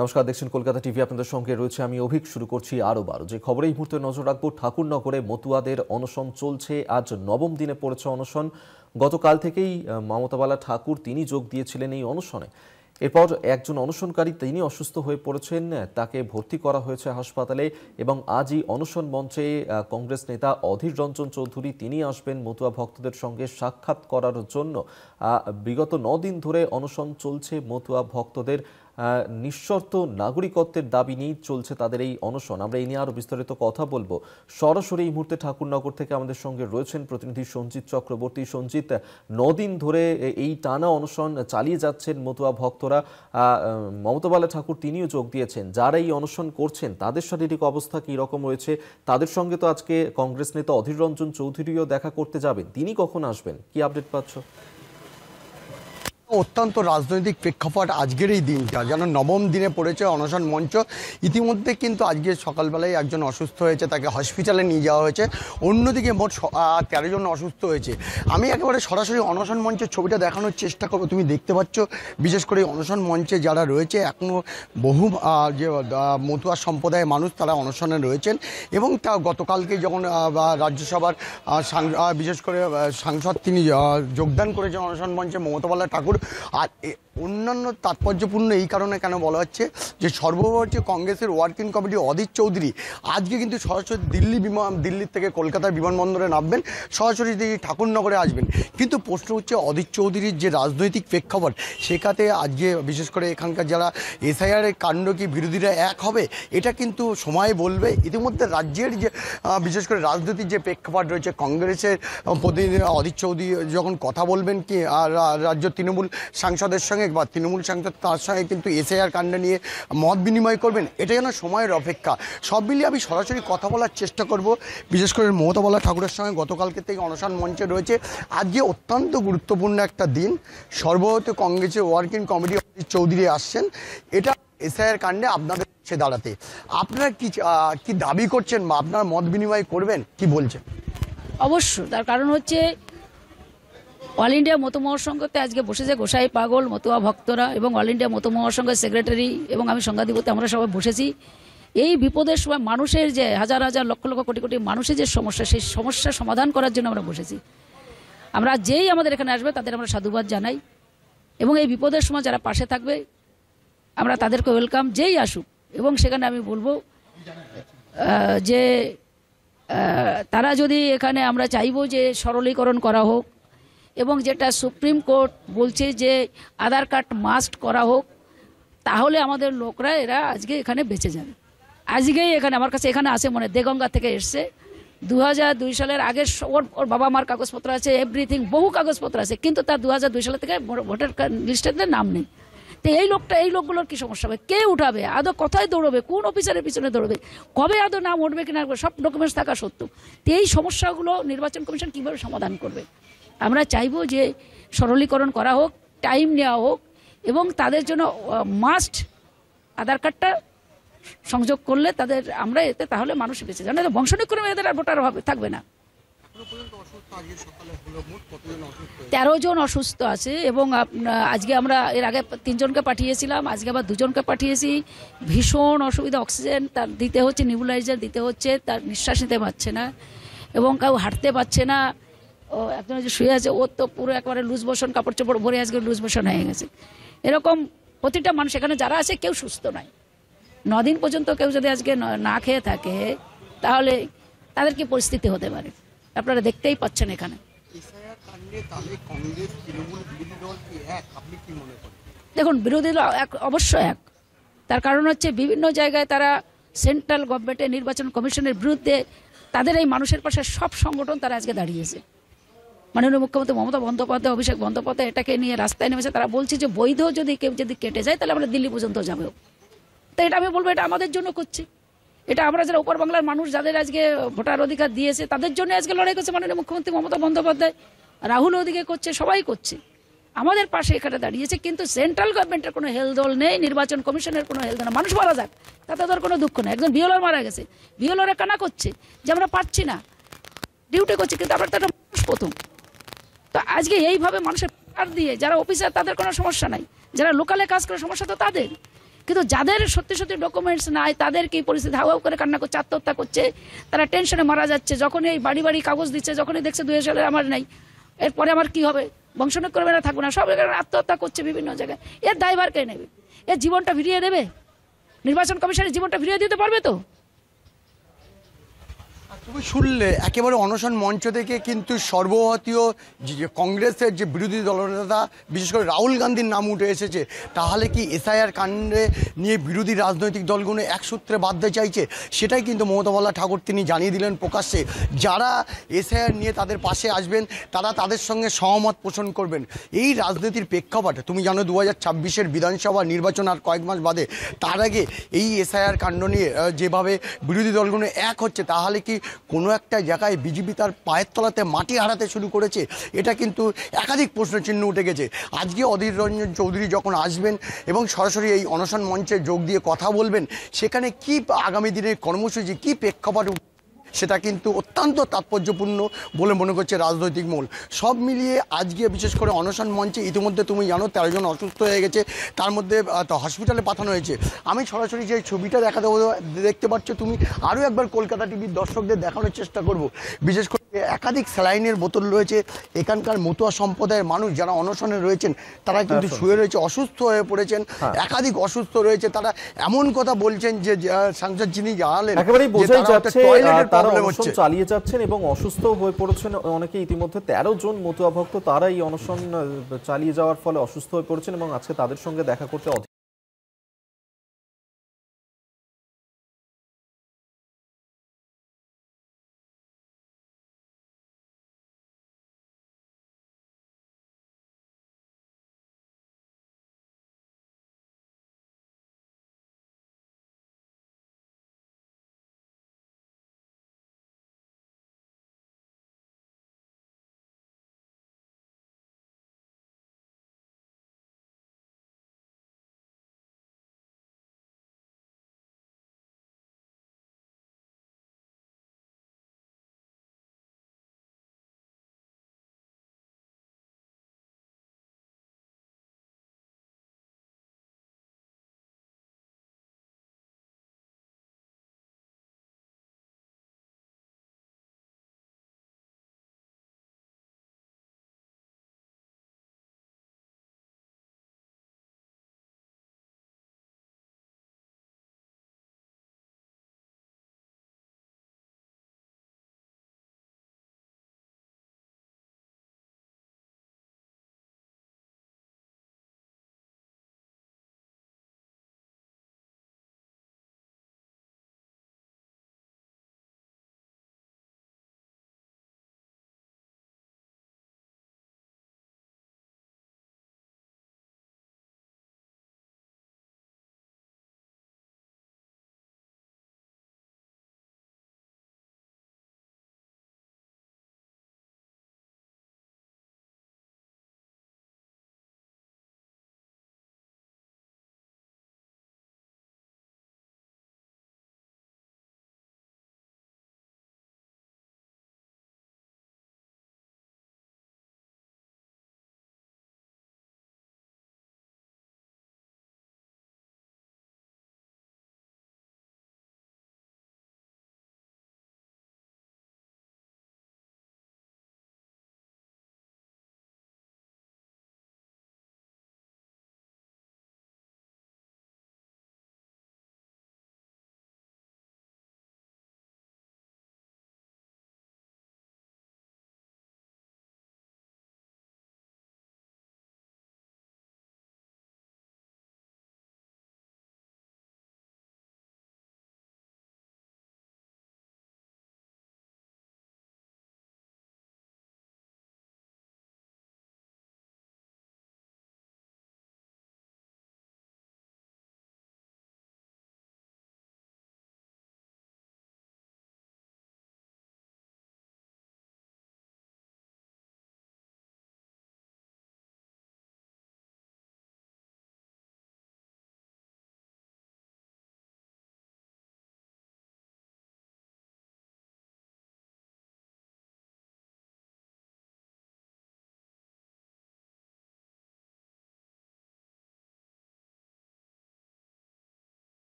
নমস্কার, দেখছেন কলকাতা টিভি। আপনাদের সঙ্গে রয়েছে আমি অভিক। শুরু করছি আরও বার যে খবরে এই মুহূর্তে নজর রাখবো। ঠাকুরনগরে মতুয়াদের অনশন চলছে, আজ নবম দিনে পড়েছে অনশন। গতকাল থেকেই মমতাবালা ঠাকুর তিনি যোগ দিয়েছিলেন এই অনশনে। এরপর একজন অনশনকারী তিনি অসুস্থ হয়ে পড়েছেন, তাকে ভর্তি করা হয়েছে হাসপাতালে এবং আজই অনশন মঞ্চে কংগ্রেস নেতা অধীর রঞ্জন চৌধুরী তিনি আসবেন মতুয়া ভক্তদের সঙ্গে সাক্ষাৎ করার জন্য। বিগত 9 দিন ধরে অনশন চলছে মতুয়া ভক্তদের নিঃশর্ত নাগরিকত্বের দাবি নিয়ে চলছে তাদের এই অনশন। আমরা এই নিয়ে আরও বিস্তারিত কথা বলবো। সরাসরি এই মুহূর্তে ঠাকুরনগর থেকে আমাদের সঙ্গে রয়েছেন প্রতিনিধি সঞ্জিত চক্রবর্তী। সঞ্জিত, 9 দিন ধরে এই টানা অনশন চালিয়ে যাচ্ছেন মতুয়া ভক্তরা। মমতাবালা ঠাকুর তিনিও যোগ দিয়েছেন। যারা এই অনশন করছেন তাদের শারীরিক অবস্থা কী রকম রয়েছে? তাদের সঙ্গে তো আজকে কংগ্রেস নেতা অধীর রঞ্জন চৌধুরীও দেখা করতে যাবেন, তিনি কখন আসবেন, কি আপডেট পাচ্ছ? অত্যন্ত রাজনৈতিক প্রেক্ষাপট আজকের এই দিনটা, যেন নবম দিনে পড়েছে অনশন মঞ্চ। ইতিমধ্যে কিন্তু আজকে সকালবেলায় একজন অসুস্থ হয়েছে, তাকে হসপিটালে নিয়ে যাওয়া হয়েছে। অন্যদিকে মোট 13 জন অসুস্থ হয়েছে। আমি একেবারে সরাসরি অনশন মঞ্চের ছবিটা দেখানোর চেষ্টা করবো। তুমি দেখতে পাচ্ছ বিশেষ করে অনশন মঞ্চে যারা রয়েছে এখনও বহু যে মতুয়া সম্প্রদায়ের মানুষ তারা অনশনে রয়েছেন। এবং তা গতকালকে যখন রাজ্যসভার বিশেষ করে সাংসদ তিনি যোগদান করেছেন অনশন মঞ্চে মমতাবালা ঠাকুর। আর অন্যান্য তাৎপর্যপূর্ণ এই কারণে কেন বলা হচ্ছে যে সর্বভারতীয় কংগ্রেসের ওয়ার্কিং কমিটি অধীর চৌধুরী আজকে কিন্তু সরাসরি দিল্লির থেকে কলকাতার বিমানবন্দরে নামবেন, সরাসরি ঠাকুরনগরে আসবেন। কিন্তু প্রশ্ন হচ্ছে অধীর চৌধুরীর যে রাজনৈতিক প্রেক্ষাপট সেখানে আজকে বিশেষ করে এখানকার যারা এসআইআরের কাণ্ড কি বিরোধীরা এক হবে এটা কিন্তু সময় বলবে। ইতিমধ্যে রাজ্যের যে বিশেষ করে রাজনৈতিক যে প্রেক্ষাপট রয়েছে, কংগ্রেসের প্রতিনিধি অধীর চৌধুরী যখন কথা বলবেন কি রাজ্য তৃণমূল সাংসদের সঙ্গে বা তৃণমূল সাংসদ তার সঙ্গে কিন্তু এসআইআর কাণ্ড নিয়ে মত বিনিময় করবেন, এটা যেন সময়ের অপেক্ষা। সব মিলিয়ে আমি সরাসরি কথা বলার চেষ্টা করব। বিশেষ করে মমতাবালা ঠাকুরের সঙ্গে গতকালকে থেকে অনশন মঞ্চে রয়েছে। আজকে অত্যন্ত গুরুত্বপূর্ণ একটা দিন। সর্বভারতীয় কংগ্রেসের ওয়ার্কিং কমিটি অধীর চৌধুরী আসছেন এটা এসআইআর কাণ্ডে আপনাদের কাছে দাঁড়াতে। আপনারা কি দাবি করছেন বা আপনারা মত বিনিময় করবেন, কি বলছেন? অবশ্যই, তার কারণ হচ্ছে অল ইন্ডিয়া মতো মহাসংঘতে আজকে বসেছে গোসাই পাগল মতুয়া ভক্তরা এবং অল ইন্ডিয়া মতো মহাসংঘের সেক্রেটারি এবং আমি সংঘাধিপতি, আমরা সবাই বসেছি। এই বিপদের সময় মানুষের যে হাজার হাজার লক্ষ লক্ষ কোটি কোটি মানুষের যে সমস্যা, সেই সমস্যার সমাধান করার জন্য আমরা বসেছি। আমরা যেই আমাদের এখানে আসবে তাদের আমরা সাধুবাদ জানাই এবং এই বিপদের সময় যারা পাশে থাকবে আমরা তাদেরকে ওয়েলকাম, যেই আসুক। এবং সেখানে আমি বলবো যে তারা যদি এখানে, আমরা চাইবো যে সরলীকরণ করা হোক এবং যেটা সুপ্রিম কোর্ট বলছে যে আধার কার্ড মাস্ট করা হোক, তাহলে আমাদের লোকরা এরা আজকে এখানে বেঁচে যাবে। আজকেই এখানে আমার কাছে এখানে আসে মনে দেগঙ্গা থেকে এসছে, 2002 সালের আগে ওর বাবা মার কাগজপত্র আছে, এভরিথিং বহু কাগজপত্র আছে, কিন্তু তার 2002 সালের থেকে ভোটার লিস্টেতে নাম নেই। তো এই লোকগুলোর কি সমস্যা হবে? কে উঠাবে? আদৌ কোথায় দৌড়বে? কোন অফিসারের পিছনে দৌড়বে? কবে আদৌ নাম উঠবে কিনা সব ডকুমেন্টস থাকা সত্ত্বেও। তো এই সমস্যাগুলো নির্বাচন কমিশন কীভাবে সমাধান করবে? আমরা চাইবো যে সরলীকরণ করা হোক, টাইম নেওয়া হোক এবং তাদের জন্য মাস্ট আধার কার্ডটা সংযোগ করলে তাদের আমরা এতে তাহলে মানুষ বেঁচে যাবে, না বংশনিক্রমে এদের আর ভোটার থাকবে না। 13 জন অসুস্থ আছে এবং আজকে আমরা এর আগে 3 জনকে পাঠিয়েছিলাম, আজকে আবার 2 জনকে পাঠিয়েছি। ভীষণ অসুবিধা, অক্সিজেন তার দিতে হচ্ছে, নিবুলাইজার দিতে হচ্ছে, তার নিঃশ্বাস নিতে পারছে না এবং কেউ হাঁটতে পারছে না। ও একজন যে শুয়ে আছে ওর তো পুরো একবারে লুজ মোশন, কাপড় চোপড় ভরে আজকে লুজ মোশন হয়ে গেছে। এরকম প্রতিটা মানুষ এখানে যারা আছে কেউ সুস্থ নয়। 9 দিন পর্যন্ত কেউ যদি আজকে না খেয়ে থাকে তাহলে তাদের কি পরিস্থিতি হতে পারে আপনারা দেখতেই পাচ্ছেন এখানে। দেখুন, বিরোধী দল অবশ্যই এক, তার কারণ হচ্ছে বিভিন্ন জায়গায় তারা সেন্ট্রাল গভর্নমেন্টের নির্বাচন কমিশনের বিরুদ্ধে তাদের এই মানুষের পাশে সব সংগঠন তারা আজকে দাঁড়িয়েছে। মাননীয় মুখ্যমন্ত্রী মমতা বন্দ্যোপাধ্যায়, অভিষেক বন্দ্যোপাধ্যায় এটাকে নিয়ে রাস্তায় নেমেছে। তারা বলছে যে বৈধ কেউ যদি কেটে যায় তাহলে আমরা দিল্লি পর্যন্ত যাবো। তো এটা আমি বলবো এটা আমাদের জন্য করছে, এটা আমরা যারা উপর বাংলার মানুষ যাদের আজকে ভোটার অধিকার দিয়েছে তাদের জন্য আজকে লড়াই করছে মাননীয় মুখ্যমন্ত্রী মমতা বন্দ্যোপাধ্যায়, রাহুল ওদিকে করছে, সবাই করছে, আমাদের পাশে এখানে দাঁড়িয়েছে। কিন্তু সেন্ট্রাল গভর্নমেন্টের কোনো হেলদোল নেই, নির্বাচন কমিশনের কোনো হেলদোল নেই। মানুষ মারা যাক তাতে তাদের কোনো দুঃখ নেই। একজন বিএলআর মারা গেছে, বিএলআর কানা করছে যে আমরা পাচ্ছি না, ডিউটি করছে, কিন্তু আমরা তো একটা মানুষ প্রথম। তো আজকে এইভাবে মানুষের দিয়ে যারা অফিসার তাদের কোনো সমস্যা নাই, যারা লোকালে কাজ করে সমস্যা তো তাদের। কিন্তু যাদের সত্যি সত্যি ডকুমেন্টস নাই তাদের কি পরিস্থিতি, হাওয়াও করে কান্না করছে, আত্মহত্যা করছে, তারা টেনশনে মারা যাচ্ছে। যখনই এই বাড়ি বাড়ি কাগজ দিচ্ছে, যখনই দেখছে 2 সালে আমার নাই, এরপরে আমার কি হবে, বংশনাক করবে না, থাকবো না, সব আত্মহত্যা করছে বিভিন্ন জায়গায়। এর দায়ভার কে নেবে? এর জীবনটা ফিরিয়ে দেবে? নির্বাচন কমিশনের জীবনটা ফিরিয়ে দিতে পারবে তো? তুমি শুনলে একেবারে অনশন মঞ্চ থেকে কিন্তু সর্বভারতীয় যে কংগ্রেসের যে বিরোধী দলনেতা বিশেষ করে রাহুল গান্ধীর নাম উঠে এসেছে। তাহলে কি এসআইআর কাণ্ডে নিয়ে বিরোধী রাজনৈতিক দলগুলো এক সূত্রে বাঁধতে চাইছে? সেটাই কিন্তু মমতা বালা ঠাকুর তিনি জানিয়ে দিলেন প্রকাশ্যে। যারা এসআইআর নিয়ে তাদের পাশে আসবেন তারা তাদের সঙ্গে সহমত পোষণ করবেন। এই রাজনীতির প্রেক্ষাপটে তুমি জানো 2026-এর বিধানসভা নির্বাচন আর কয়েক মাস বাদে। তার আগে এই এসআইআর কাণ্ড নিয়ে যেভাবে বিরোধী দলগুলো এক হচ্ছে, তাহলে কি কোনো একটা জায়গায় বিজেপি তার পায়ের তলাতে মাটি হারাতে শুরু করেছে? এটা কিন্তু একাধিক প্রশ্নচিহ্ন উঠে গেছে। আজকে অধীর রঞ্জন চৌধুরী যখন আসবেন এবং সরাসরি এই অনশন মঞ্চে যোগ দিয়ে কথা বলবেন, সেখানে কি আগামী দিনের কর্মসূচি, কি প্রেক্ষাপট, সেটা কিন্তু অত্যন্ত তাৎপর্যপূর্ণ বলে মনে করছে রাজনৈতিক মহল। সব মিলিয়ে আজকে বিশেষ করে অনশন মঞ্চে ইতিমধ্যে তুমি জানো 13 জন অসুস্থ হয়ে গেছে, তার মধ্যে হসপিটালে পাঠানো হয়েছে। আমি সরাসরি যে ছবিটা দেখতে পাচ্ছ তুমি, আরও একবার কলকাতা টিভির দর্শকদের দেখানোর চেষ্টা করব। বিশেষ করে একাধিক স্যালাইনের বোতল রয়েছে। এখানকার মতুয়া সম্প্রদায়ের মানুষ যারা অনশনে রয়েছেন তারা কিন্তু শুয়ে রয়েছে, অসুস্থ হয়ে পড়েছেন, একাধিক অসুস্থ রয়েছে। তারা এমন কথা বলছেন যে সাংসদ যিনি জানালেন একেবারেই বোঝাই যাচ্ছে তারা প্রবলেম অনশন হচ্ছে। চালিয়ে যাচ্ছেন এবং অসুস্থ হয়ে পড়েছেন অনেকে। ইতিমধ্যে 13 জন মতুয়া ভক্ত তারা এই অনশন চালিয়ে যাওয়ার ফলে অসুস্থ হয়ে পড়েছেন এবং আজকে তাদের সঙ্গে দেখা করতে